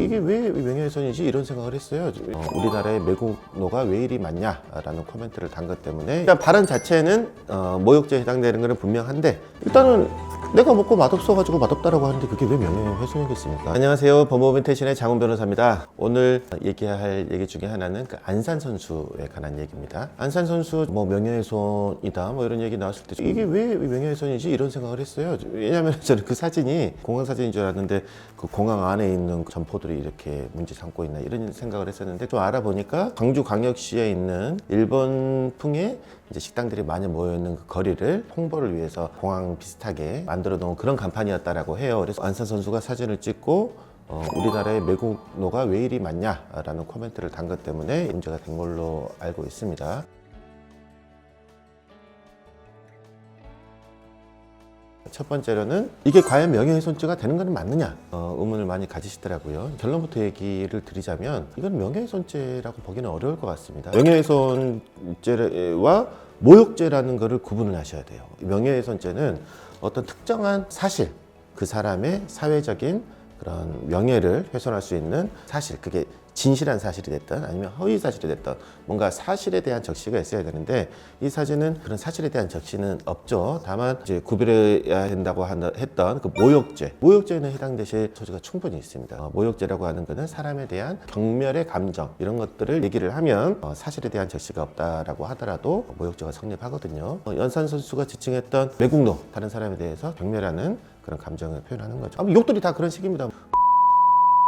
이게 왜 명예훼손이지 이런 생각을 했어요. 우리나라의 매국노가 왜 이리 많냐라는 코멘트를 단 것 때문에 일단 발언 자체는 모욕죄에 해당되는 것은 분명한데 일단은 내가 먹고 맛없어가지고 맛없다라고 하는데 그게 왜 명예훼손이겠습니까? 안녕하세요, 법무법인 태신의 장훈 변호사입니다. 오늘 얘기할 얘기 중에 하나는 그 안산 선수에 관한 얘기입니다. 안산 선수 뭐 명예훼손이다 뭐 이런 얘기 나왔을 때 이게 왜 명예훼손이지 이런 생각을 했어요. 왜냐하면 저는 그 사진이 공항 사진인 줄 알았는데 그 공항 안에 있는 그 점포들이 이렇게 문제 삼고 있나 이런 생각을 했었는데 좀 알아보니까 광주광역시에 있는 일본풍의 이제 식당들이 많이 모여있는 그 거리를 홍보를 위해서 공항 비슷하게 만들어 놓은 그런 간판이었다라고 해요. 그래서 안산 선수가 사진을 찍고 우리나라의 매국노가 왜 이리 많냐라는 코멘트를 단 것 때문에 문제가 된 걸로 알고 있습니다. 첫 번째로는 이게 과연 명예훼손죄가 되는 것은 맞느냐 의문을 많이 가지시더라고요. 결론부터 얘기를 드리자면 이건 명예훼손죄라고 보기는 어려울 것 같습니다. 명예훼손죄와 모욕죄라는 것을 구분을 하셔야 돼요. 명예훼손죄는 어떤 특정한 사실, 그 사람의 사회적인 그런 명예를 훼손할 수 있는 사실, 그게 진실한 사실이 됐든 아니면 허위 사실이 됐든 뭔가 사실에 대한 적시가 있어야 되는데 이 사진은 그런 사실에 대한 적시는 없죠. 다만 이제 구별해야 된다고 했던 그 모욕죄는 해당되실 소지가 충분히 있습니다. 모욕죄라고 하는 것은 사람에 대한 경멸의 감정 이런 것들을 얘기를 하면 사실에 대한 적시가 없다라고 하더라도 모욕죄가 성립하거든요. 연산 선수가 지칭했던 매국노, 다른 사람에 대해서 경멸하는 그런 감정을 표현하는 거죠. 욕들이 다 그런 식입니다.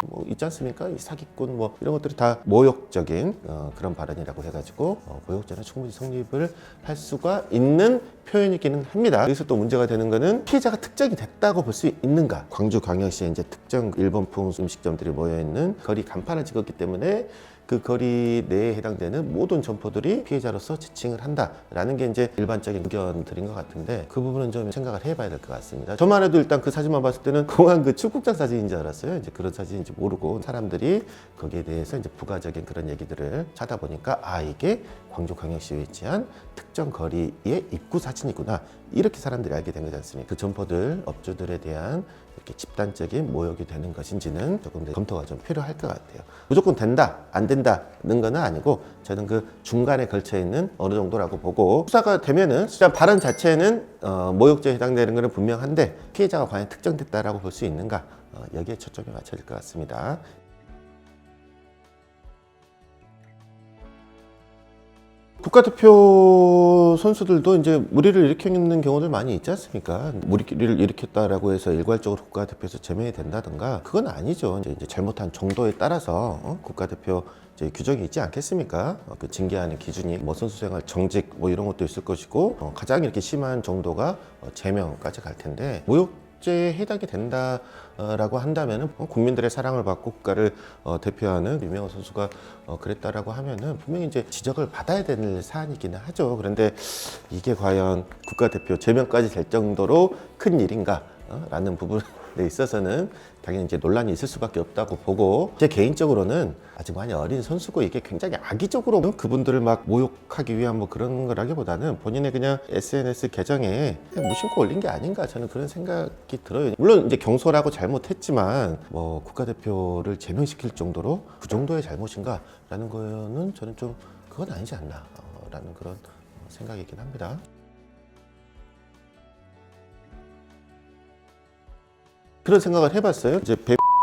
뭐 있지 않습니까? 이 사기꾼 뭐 이런 것들이 다 모욕적인 그런 발언이라고 해가지고 모욕죄는 충분히 성립을 할 수가 있는 표현이기는 합니다. 여기서 또 문제가 되는 거는 피해자가 특정이 됐다고 볼 수 있는가? 광주광역시에 이제 특정 일본풍 음식점들이 모여있는 거리 간판을 찍었기 때문에 그 거리 내에 해당되는 모든 점포들이 피해자로서 지칭을 한다라는 게 이제 일반적인 의견들인 것 같은데 그 부분은 좀 생각을 해봐야 될 것 같습니다. 저만 해도 일단 그 사진만 봤을 때는 공항 그 출국장 사진인 줄 알았어요. 이제 그런 사진인지 모르고 사람들이 거기에 대해서 이제 부가적인 그런 얘기들을 찾아보니까 이게 광주광역시에 위치한 특정 거리의 입구 사진이구나. 이렇게 사람들이 알게 된 거지 않습니까? 그 점포들, 업주들에 대한 이렇게 집단적인 모욕이 되는 것인지는 조금 더 검토가 좀 필요할 것 같아요. 무조건 된다, 안 된다는 건 아니고 저는 그 중간에 걸쳐 있는 어느 정도라고 보고 수사가 되면은 진짜 발언 자체는 모욕죄에 해당되는 것은 분명한데 피해자가 과연 특정됐다라고 볼 수 있는가 여기에 초점이 맞춰질 것 같습니다. 국가대표 선수들도 이제 무리를 일으키는 경우들 많이 있지 않습니까? 무리를 일으켰다라고 해서 일괄적으로 국가대표에서 제명이 된다든가 그건 아니죠. 이제 잘못한 정도에 따라서 국가대표 이제 규정이 있지 않겠습니까? 그 징계하는 기준이 뭐 선수생활 정직 뭐 이런 것도 있을 것이고 가장 이렇게 심한 정도가 제명까지 갈 텐데 모욕죄에 해당이 된다라고 한다면은 국민들의 사랑을 받고 국가를 대표하는 유명한 선수가 그랬다라고 하면은 분명히 이제 지적을 받아야 되는 사안이기는 하죠. 그런데 이게 과연 국가대표 제명까지 될 정도로 큰 일인가? 라는 부분에 있어서는 당연히 이제 논란이 있을 수밖에 없다고 보고 제 개인적으로는 아직 많이 어린 선수고 이게 굉장히 악의적으로 그분들을 막 모욕하기 위한 뭐 그런 거라기보다는 본인의 그냥 SNS 계정에 무심코 올린 게 아닌가 저는 그런 생각이 들어요. 물론 이제 경솔하고 잘못했지만 뭐 국가대표를 제명시킬 정도로 그 정도의 잘못인가 라는 거는 저는 좀 그건 아니지 않나 라는 그런 생각이긴 합니다. 그런 생각을 해봤어요. 이제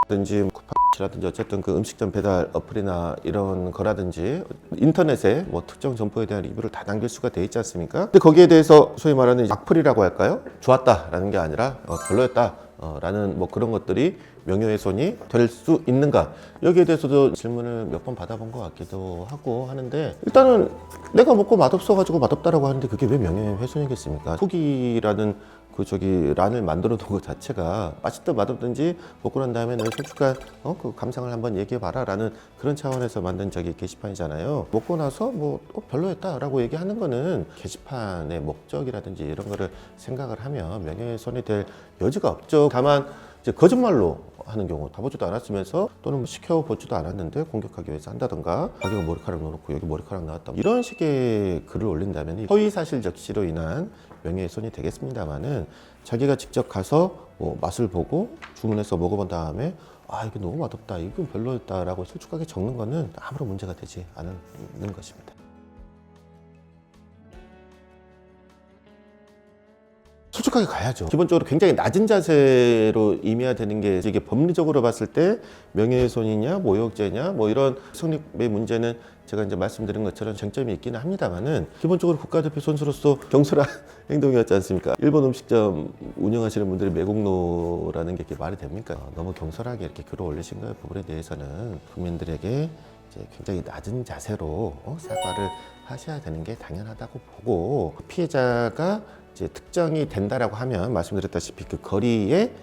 배든지 쿠팡이라든지 어쨌든 그 음식점 배달 어플이나 이런 거라든지 인터넷에 뭐 특정 점포에 대한 리뷰를 다 남길 수가 돼 있지 않습니까? 근데 거기에 대해서 소위 말하는 악플이라고 할까요? 좋았다라는 게 아니라 별로였다. 라는 뭐 그런 것들이 명예훼손이 될 수 있는가 여기에 대해서도 질문을 몇 번 받아본 것 같기도 하고 하는데 일단은 내가 먹고 맛없어가지고 맛없다라고 하는데 그게 왜 명예훼손이겠습니까? 후기라는 그 란을 만들어 놓은 것 자체가 맛있든 맛없든지 먹고 난 다음에 너의 솔직한 그 감상을 한번 얘기해봐라 라는 그런 차원에서 만든 게시판이잖아요. 먹고 나서 뭐 별로였다 라고 얘기하는 거는 게시판의 목적이라든지 이런 거를 생각을 하면 명예훼손이 될 여지가 없죠. 다만 이제 거짓말로 하는 경우, 가보지도 않았으면서 또는 뭐 시켜보지도 않았는데 공격하기 위해서 한다던가, 자기가 머리카락 넣어놓고 여기 머리카락 나왔다, 이런 식의 글을 올린다면 허위사실 적시로 인한 명예훼손이 되겠습니다만은, 자기가 직접 가서 뭐 맛을 보고 주문해서 먹어본 다음에 아 이게 너무 맛없다, 이건 별로였다라고 솔직하게 적는 거는 아무런 문제가 되지 않는 것입니다. 솔직하게 가야죠. 기본적으로 굉장히 낮은 자세로 임해야 되는 게, 이게 법리적으로 봤을 때 명예훼손이냐 모욕죄냐 뭐 이런 성립의 문제는 제가 이제 말씀드린 것처럼 쟁점이 있기는 합니다만은, 기본적으로 국가대표 선수로서 경솔한 행동이었지 않습니까? 일본 음식점 운영하시는 분들이 매국노라는 게 이렇게 말이 됩니까? 너무 경솔하게 이렇게 글을 올리신 그 부분에 대해서는 국민들에게 이제 굉장히 낮은 자세로 사과를 하셔야 되는 게 당연하다고 보고, 피해자가 이제 특정이 된다라고 하면 말씀드렸다시피 그 거리에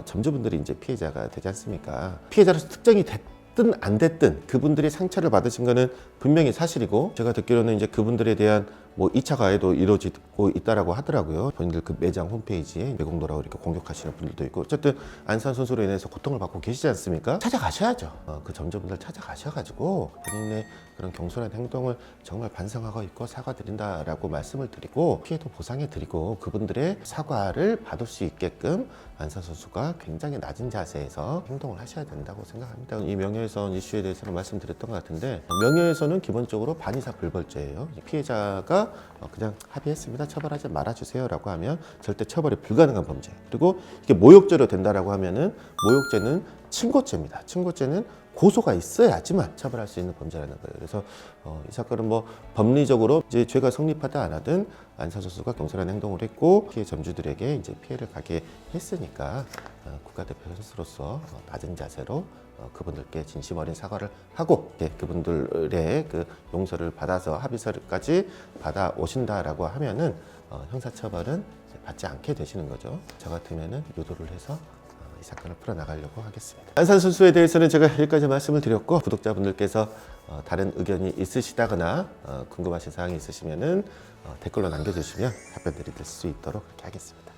점주분들이 이제 피해자가 되지 않습니까? 피해자로서 특정이 됐든 안 됐든 그분들이 상처를 받으신 거는 분명히 사실이고, 제가 듣기로는 이제 그분들에 대한 뭐 2차 가해도 이루어지고 있다라고 하더라고요. 본인들 그 매장 홈페이지에 매국노라고 이렇게 공격하시는 분들도 있고, 어쨌든 안산 선수로 인해서 고통을 받고 계시지 않습니까? 찾아가셔야죠. 그 점주분들 찾아가셔가지고 본인의 그런 경솔한 행동을 정말 반성하고 있고 사과드린다라고 말씀을 드리고, 피해도 보상해드리고, 그분들의 사과를 받을 수 있게끔 안산 선수가 굉장히 낮은 자세에서 행동을 하셔야 된다고 생각합니다. 이 명예훼손 이슈에 대해서는 말씀드렸던 것 같은데, 명예훼손은 기본적으로 반의사 불벌죄예요. 피해자가 그냥 합의했습니다, 처벌하지 말아주세요 라고 하면 절대 처벌이 불가능한 범죄. 그리고 이게 모욕죄로 된다라고 하면은, 모욕죄는 친고죄입니다. 친고죄는 고소가 있어야지만 처벌할 수 있는 범죄라는 거예요. 그래서 이 사건은 뭐 법리적으로 이제 죄가 성립하든 안 하든 안산 선수가 경솔한 행동을 했고 피해 점주들에게 이제 피해를 가게 했으니까 국가대표 선수로서 낮은 자세로 그분들께 진심 어린 사과를 하고, 그분들의 그 용서를 받아서 합의서까지 받아 오신다라고 하면은 형사처벌은 받지 않게 되시는 거죠. 저 같으면은 유도를 해서 이 사건을 풀어나가려고 하겠습니다. 안산 선수에 대해서는 제가 여기까지 말씀을 드렸고, 구독자분들께서 다른 의견이 있으시다거나 궁금하신 사항이 있으시면은 댓글로 남겨주시면 답변 드릴 수 있도록 그렇게 하겠습니다.